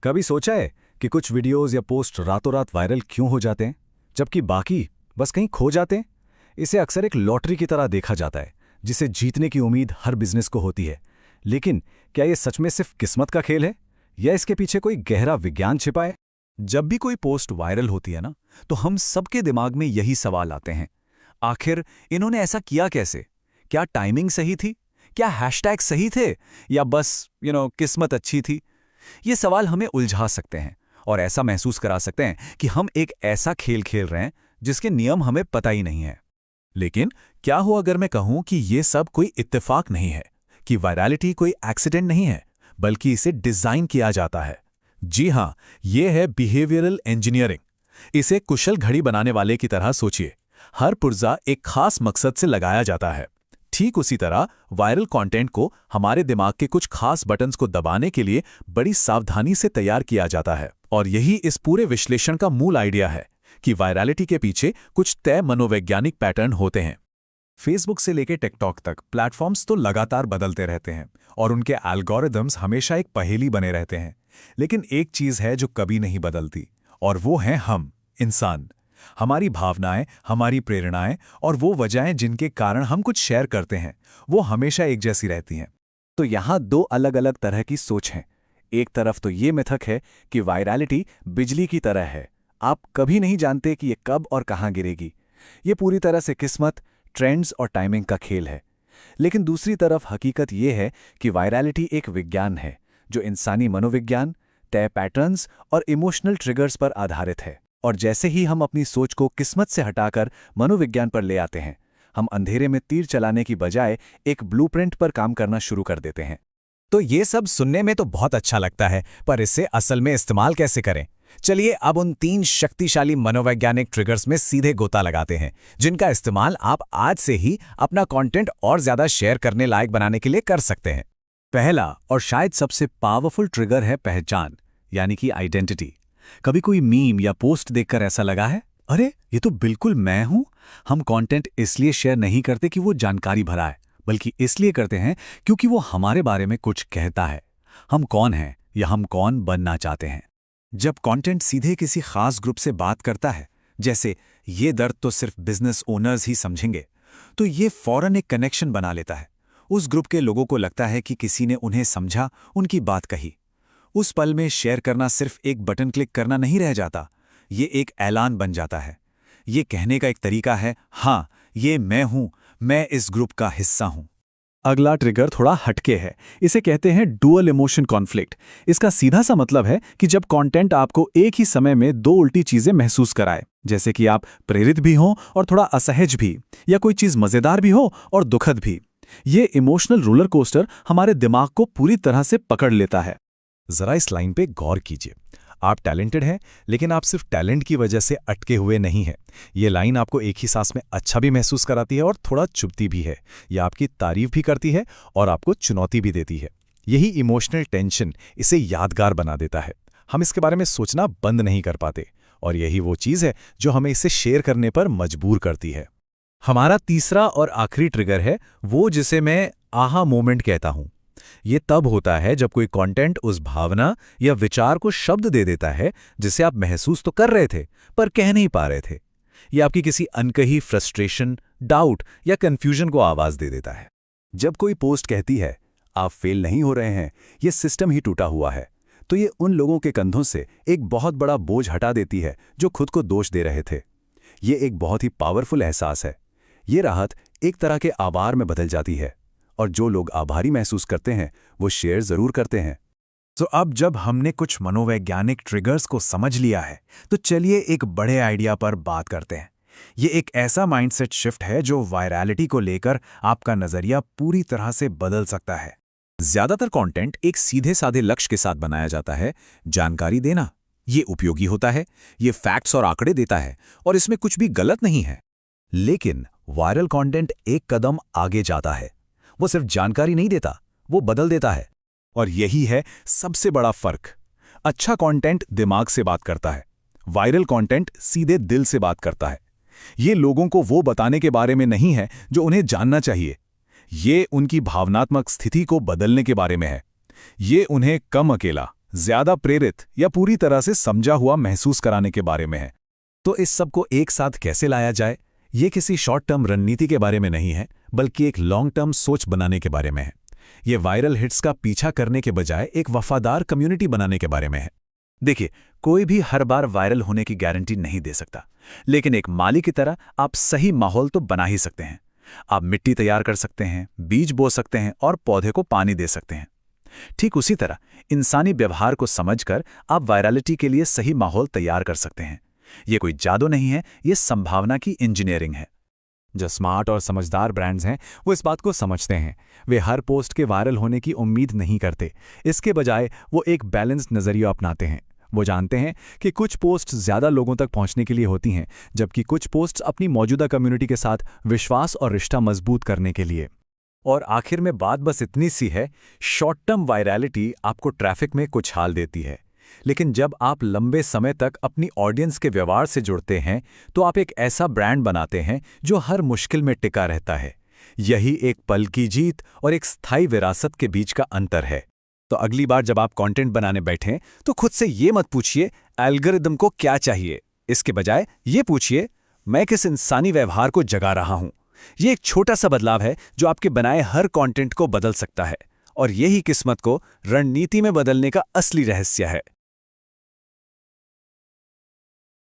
कभी सोचा है कि कुछ वीडियोस या पोस्ट रातों रात वायरल क्यों हो जाते हैं, जबकि बाकी बस कहीं खो जाते हैं? इसे अक्सर एक लॉटरी की तरह देखा जाता है, जिसे जीतने की उम्मीद हर बिजनेस को होती है। लेकिन क्या ये सच में सिर्फ किस्मत का खेल है, या इसके पीछे कोई गहरा विज्ञान छिपा है? जब भी कोई पोस्ट वायरल होती है ना, तो हम सबके दिमाग में यही सवाल आते हैं। आखिर इन्होंने ऐसा किया कैसे? क्या टाइमिंग सही थी? क्या हैशटैग सही थे? या बस किस्मत अच्छी थी? ये सवाल हमें उलझा सकते हैं और ऐसा महसूस करा सकते हैं कि हम एक ऐसा खेल खेल रहे हैं जिसके नियम हमें पता ही नहीं है। लेकिन क्या हो अगर मैं कहूं कि ये सब कोई इत्तेफाक नहीं है, कि वायरलिटी कोई एक्सीडेंट नहीं है, बल्कि इसे डिजाइन किया जाता है। जी हां, ये है बिहेवियरल इंजीनियरिंग। इसे कुशल घड़ी बनाने वाले की तरह सोचिए। हर पुर्जा एक खास मकसद से लगाया जाता है। ठीक उसी तरह वायरल कंटेंट को हमारे दिमाग के कुछ खास बटन्स को दबाने के लिए बड़ी सावधानी से तैयार किया जाता है। और यही इस पूरे विश्लेषण का मूल आइडिया है कि वायरलिटी के पीछे कुछ तय मनोवैज्ञानिक पैटर्न होते हैं। फेसबुक से लेकर टिकटॉक तक प्लेटफॉर्म्स तो लगातार बदलते रहते हैं और उनके एल्गोरिदम्स हमेशा एक पहेली बने रहते हैं। लेकिन एक चीज है जो कभी नहीं बदलती, और वो हैं हम, इंसान। हमारी भावनाएं, हमारी प्रेरणाएं और वो वजहें जिनके कारण हम कुछ शेयर करते हैं, वो हमेशा एक जैसी रहती हैं। तो यहाँ दो अलग अलग तरह की सोच हैं। एक तरफ तो ये मिथक है कि वायरलिटी बिजली की तरह है, आप कभी नहीं जानते कि ये कब और कहाँ गिरेगी। ये पूरी तरह से किस्मत, ट्रेंड्स और टाइमिंग का खेल है। लेकिन दूसरी तरफ हकीकत ये है कि वायरलिटी एक विज्ञान है जो इंसानी मनोविज्ञान, तय पैटर्न्स और इमोशनल ट्रिगर्स पर आधारित है। और जैसे ही हम अपनी सोच को किस्मत से हटाकर मनोविज्ञान पर ले आते हैं, हम अंधेरे में तीर चलाने की बजाय एक ब्लूप्रिंट पर काम करना शुरू कर देते हैं। तो ये सब सुनने में तो बहुत अच्छा लगता है, पर इसे असल में इस्तेमाल कैसे करें? चलिए अब उन 3 शक्तिशाली मनोवैज्ञानिक ट्रिगर्स में सीधे गोता लगाते हैं, जिनका इस्तेमाल आप आज से ही अपना कंटेंट और ज्यादा शेयर करने लायक बनाने के लिए कर सकते हैं। पहला और शायद सबसे पावरफुल ट्रिगर है पहचान, यानी कि आइडेंटिटी। कभी कोई मीम या पोस्ट देखकर ऐसा लगा है, अरे ये तो बिल्कुल मैं हूं। हम कंटेंट इसलिए शेयर नहीं करते कि वो जानकारी भरा है, बल्कि इसलिए करते हैं क्योंकि वो हमारे बारे में कुछ कहता है। हम कौन हैं या हम कौन बनना चाहते हैं। जब कंटेंट सीधे किसी खास ग्रुप से बात करता है, जैसे ये दर्द तो सिर्फ बिजनेस ओनर्स ही समझेंगे, तो ये फौरन एक कनेक्शन बना लेता है। उस ग्रुप के लोगों को लगता है कि किसी ने उन्हें समझा, उनकी बात कही। उस पल में शेयर करना सिर्फ एक बटन क्लिक करना नहीं रह जाता, ये एक ऐलान बन जाता है। ये कहने का एक तरीका है, हाँ ये मैं हूं, मैं इस ग्रुप का हिस्सा हूं। अगला ट्रिगर थोड़ा हटके है। इसे कहते हैं डुअल इमोशन कॉन्फ्लिक्ट। इसका सीधा सा मतलब है कि जब कंटेंट आपको एक ही समय में 2 उल्टी चीजें महसूस कराए, जैसे कि आप प्रेरित भी हों और थोड़ा असहज भी, या कोई चीज मजेदार भी हो और दुखद भी। ये इमोशनल रोलर कोस्टर हमारे दिमाग को पूरी तरह से पकड़ लेता है। जरा इस लाइन पे गौर कीजिए। आप टैलेंटेड हैं, लेकिन आप सिर्फ टैलेंट की वजह से अटके हुए नहीं हैं। ये लाइन आपको एक ही सांस में अच्छा भी महसूस कराती है और थोड़ा चुभती भी है। यह आपकी तारीफ भी करती है और आपको चुनौती भी देती है। यही इमोशनल टेंशन इसे यादगार बना देता है। हम इसके बारे में सोचना बंद नहीं कर पाते, और यही वो चीज़ है जो हमें इसे शेयर करने पर मजबूर करती है। हमारा तीसरा और आखिरी ट्रिगर है वो जिसे मैं आहा मोमेंट कहता हूं। ये तब होता है जब कोई कंटेंट उस भावना या विचार को शब्द दे देता है जिसे आप महसूस तो कर रहे थे पर कह नहीं पा रहे थे। ये आपकी किसी अनकही फ्रस्ट्रेशन, डाउट या कंफ्यूजन को आवाज दे देता है। जब कोई पोस्ट कहती है आप फेल नहीं हो रहे हैं, ये सिस्टम ही टूटा हुआ है, तो ये उन लोगों के कंधों से एक बहुत बड़ा बोझ हटा देती है जो खुद को दोष दे रहे थे। ये एक बहुत ही पावरफुल एहसास है। ये राहत एक तरह के आभार में बदल जाती है, और जो लोग आभारी महसूस करते हैं वो शेयर जरूर करते हैं। तो अब जब हमने कुछ मनोवैज्ञानिक ट्रिगर्स को समझ लिया है, तो चलिए एक बड़े आइडिया पर बात करते हैं। ये एक ऐसा माइंडसेट शिफ्ट है जो वायरलिटी को लेकर आपका नजरिया पूरी तरह से बदल सकता है। ज्यादातर कंटेंट एक सीधे साधे लक्ष्य के साथ बनाया जाता है, जानकारी देना। ये उपयोगी होता है, ये फैक्ट्स और आंकड़े देता है, और इसमें कुछ भी गलत नहीं है। लेकिन वायरल कंटेंट एक कदम आगे जाता है। वो सिर्फ जानकारी नहीं देता, वो बदल देता है। और यही है सबसे बड़ा फर्क। अच्छा कंटेंट दिमाग से बात करता है, वायरल कंटेंट सीधे दिल से बात करता है। ये लोगों को वो बताने के बारे में नहीं है जो उन्हें जानना चाहिए, ये उनकी भावनात्मक स्थिति को बदलने के बारे में है। ये उन्हें कम अकेला, ज्यादा प्रेरित या पूरी तरह से समझा हुआ महसूस कराने के बारे में है। तो इस सब को एक साथ कैसे लाया जाए? ये किसी शॉर्ट टर्म रणनीति के बारे में नहीं है, बल्कि एक लॉन्ग टर्म सोच बनाने के बारे में है। ये वायरल हिट्स का पीछा करने के बजाय एक वफादार कम्युनिटी बनाने के बारे में है। देखिए, कोई भी हर बार वायरल होने की गारंटी नहीं दे सकता, लेकिन एक माली की तरह आप सही माहौल तो बना ही सकते हैं। आप मिट्टी तैयार कर सकते हैं, बीज बो सकते हैं और पौधे को पानी दे सकते हैं। ठीक उसी तरह इंसानी व्यवहार को समझकर आप वायरलिटी के लिए सही माहौल तैयार कर सकते हैं। ये कोई जादू नहीं है, ये संभावना की इंजीनियरिंग है। जो स्मार्ट और समझदार ब्रांड्स हैं वो इस बात को समझते हैं। वे हर पोस्ट के वायरल होने की उम्मीद नहीं करते, इसके बजाय वो एक बैलेंस्ड नज़रिया अपनाते हैं। वो जानते हैं कि कुछ पोस्ट ज़्यादा लोगों तक पहुंचने के लिए होती हैं, जबकि कुछ पोस्ट अपनी मौजूदा कम्युनिटी के साथ विश्वास और रिश्ता मजबूत करने के लिए। और आखिर में बात बस इतनी सी है, शॉर्ट टर्म वायरलिटी आपको ट्रैफिक में कुछ हाल देती है, लेकिन जब आप लंबे समय तक अपनी ऑडियंस के व्यवहार से जुड़ते हैं तो आप एक ऐसा ब्रांड बनाते हैं जो हर मुश्किल में टिका रहता है। यही एक पल की जीत और एक स्थायी विरासत के बीच का अंतर है। तो अगली बार जब आप कंटेंट बनाने बैठें तो खुद से ये मत पूछिए एल्गोरिदम को क्या चाहिए, इसके बजाय ये पूछिए मैं किस इंसानी व्यवहार को जगा रहा हूं। ये एक छोटा सा बदलाव है जो आपके बनाए हर कंटेंट को बदल सकता है, और यही किस्मत को रणनीति में बदलने का असली रहस्य है।